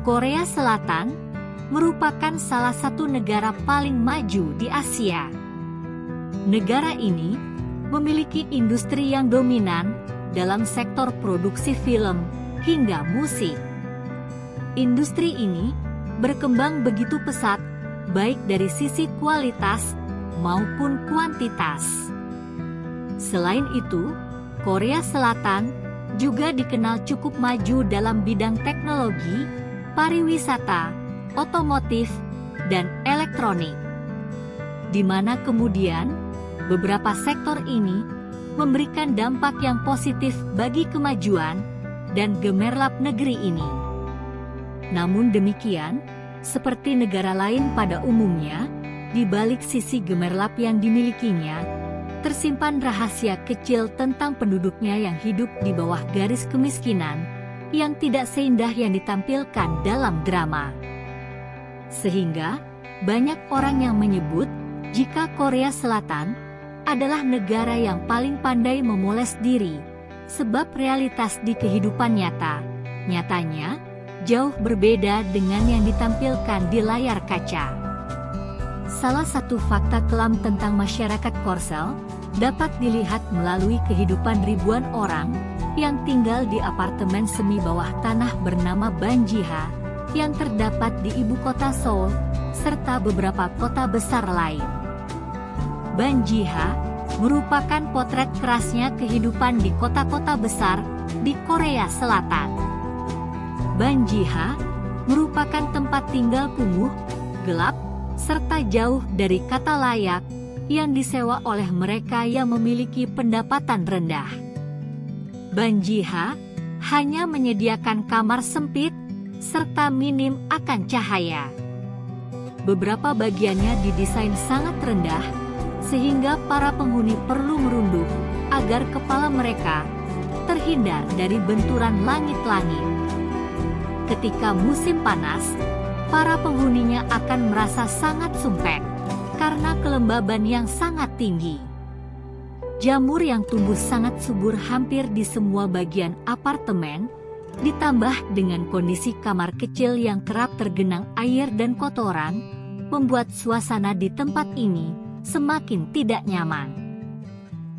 Korea Selatan merupakan salah satu negara paling maju di Asia. Negara ini memiliki industri yang dominan dalam sektor produksi film hingga musik. Industri ini berkembang begitu pesat, baik dari sisi kualitas maupun kuantitas. Selain itu, Korea Selatan juga dikenal cukup maju dalam bidang teknologi, pariwisata, otomotif, dan elektronik, di mana kemudian beberapa sektor ini memberikan dampak yang positif bagi kemajuan dan gemerlap negeri ini. Namun demikian, seperti negara lain pada umumnya, di balik sisi gemerlap yang dimilikinya, tersimpan rahasia kecil tentang penduduknya yang hidup di bawah garis kemiskinan, yang tidak seindah yang ditampilkan dalam drama. Sehingga, banyak orang yang menyebut jika Korea Selatan adalah negara yang paling pandai memoles diri, sebab realitas di kehidupan nyatanya, jauh berbeda dengan yang ditampilkan di layar kaca. Salah satu fakta kelam tentang masyarakat Korsel dapat dilihat melalui kehidupan ribuan orang yang tinggal di apartemen semi bawah tanah bernama Banjiha, yang terdapat di ibu kota Seoul, serta beberapa kota besar lain. Banjiha merupakan potret kerasnya kehidupan di kota-kota besar di Korea Selatan. Banjiha merupakan tempat tinggal kumuh, gelap, serta jauh dari kata layak yang disewa oleh mereka yang memiliki pendapatan rendah. Banjiha hanya menyediakan kamar sempit serta minim akan cahaya. Beberapa bagiannya didesain sangat rendah, sehingga para penghuni perlu merunduk agar kepala mereka terhindar dari benturan langit-langit. Ketika musim panas, para penghuninya akan merasa sangat sumpek karena kelembaban yang sangat tinggi. Jamur yang tumbuh sangat subur hampir di semua bagian apartemen, ditambah dengan kondisi kamar kecil yang kerap tergenang air dan kotoran, membuat suasana di tempat ini semakin tidak nyaman.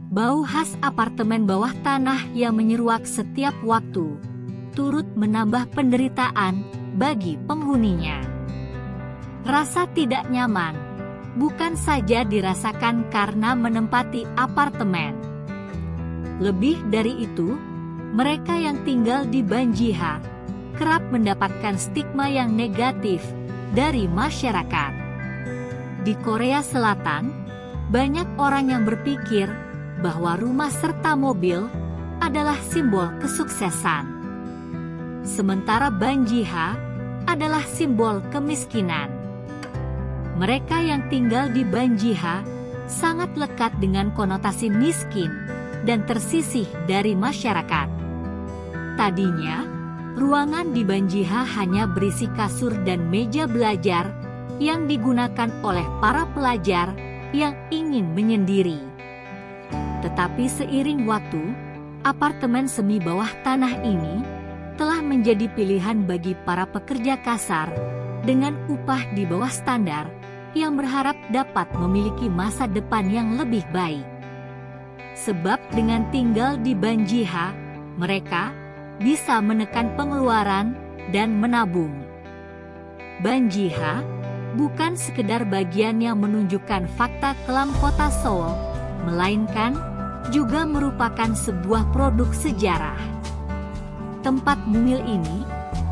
Bau khas apartemen bawah tanah yang menyeruak setiap waktu, turut menambah penderitaan bagi penghuninya. Rasa tidak nyaman bukan saja dirasakan karena menempati apartemen. Lebih dari itu, mereka yang tinggal di Banjiha kerap mendapatkan stigma yang negatif dari masyarakat. Di Korea Selatan, banyak orang yang berpikir bahwa rumah serta mobil adalah simbol kesuksesan. Sementara Banjiha adalah simbol kemiskinan. Mereka yang tinggal di Banjiha sangat lekat dengan konotasi miskin dan tersisih dari masyarakat. Tadinya, ruangan di Banjiha hanya berisi kasur dan meja belajar yang digunakan oleh para pelajar yang ingin menyendiri. Tetapi seiring waktu, apartemen semi bawah tanah ini telah menjadi pilihan bagi para pekerja kasar dengan upah di bawah standar yang berharap dapat memiliki masa depan yang lebih baik. Sebab dengan tinggal di Banjiha, mereka bisa menekan pengeluaran dan menabung. Banjiha bukan sekedar bagian yang menunjukkan fakta kelam kota Seoul, melainkan juga merupakan sebuah produk sejarah. Tempat mungil ini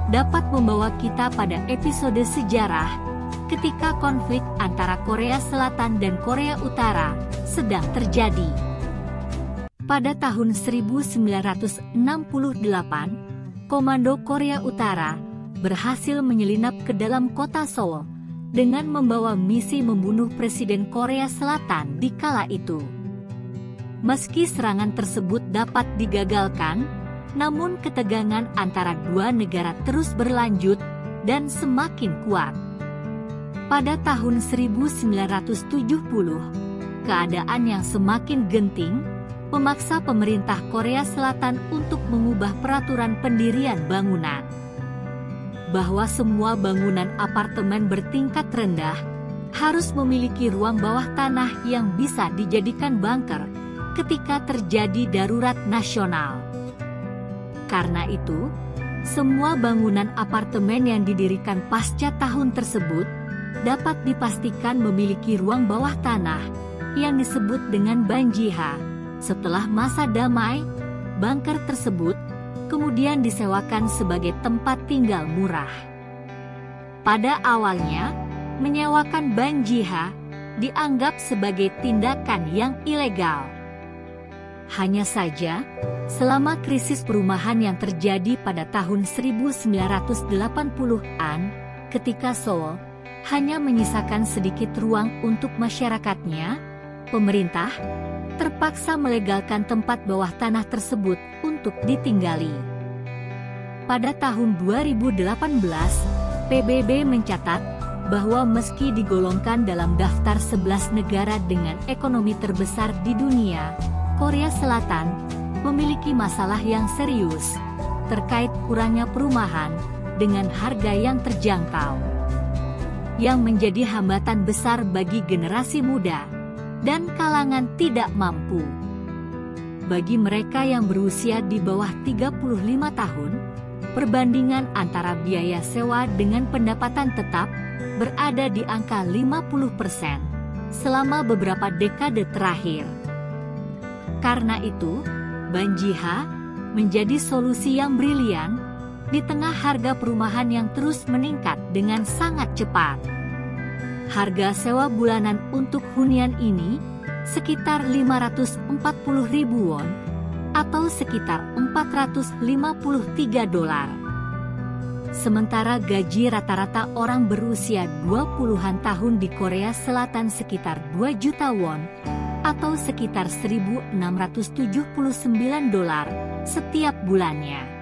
dapat membawa kita pada episode sejarah ketika konflik antara Korea Selatan dan Korea Utara sedang terjadi. Pada tahun 1968, Komando Korea Utara berhasil menyelinap ke dalam kota Seoul dengan membawa misi membunuh Presiden Korea Selatan di kala itu. Meski serangan tersebut dapat digagalkan, namun ketegangan antara dua negara terus berlanjut dan semakin kuat. Pada tahun 1970, keadaan yang semakin genting memaksa pemerintah Korea Selatan untuk mengubah peraturan pendirian bangunan. bahwa semua bangunan apartemen bertingkat rendah harus memiliki ruang bawah tanah yang bisa dijadikan bunker ketika terjadi darurat nasional. Karena itu, semua bangunan apartemen yang didirikan pasca tahun tersebut dapat dipastikan memiliki ruang bawah tanah yang disebut dengan banjiha. Setelah masa damai, bunker tersebut kemudian disewakan sebagai tempat tinggal murah. Pada awalnya, menyewakan banjiha dianggap sebagai tindakan yang ilegal. Hanya saja, selama krisis perumahan yang terjadi pada tahun 1980-an, ketika Seoul hanya menyisakan sedikit ruang untuk masyarakatnya, pemerintah terpaksa melegalkan tempat bawah tanah tersebut untuk ditinggali. Pada tahun 2018, PBB mencatat bahwa meski digolongkan dalam daftar 11 negara dengan ekonomi terbesar di dunia, Korea Selatan memiliki masalah yang serius terkait kurangnya perumahan dengan harga yang terjangkau, yang menjadi hambatan besar bagi generasi muda dan kalangan tidak mampu. Bagi mereka yang berusia di bawah 35 tahun, perbandingan antara biaya sewa dengan pendapatan tetap berada di angka 50% selama beberapa dekade terakhir. Karena itu, banjiha menjadi solusi yang brilian di tengah harga perumahan yang terus meningkat dengan sangat cepat. Harga sewa bulanan untuk hunian ini sekitar 540.000 won atau sekitar $453. Sementara gaji rata-rata orang berusia 20-an tahun di Korea Selatan sekitar 2 juta won atau sekitar $1.679 setiap bulannya.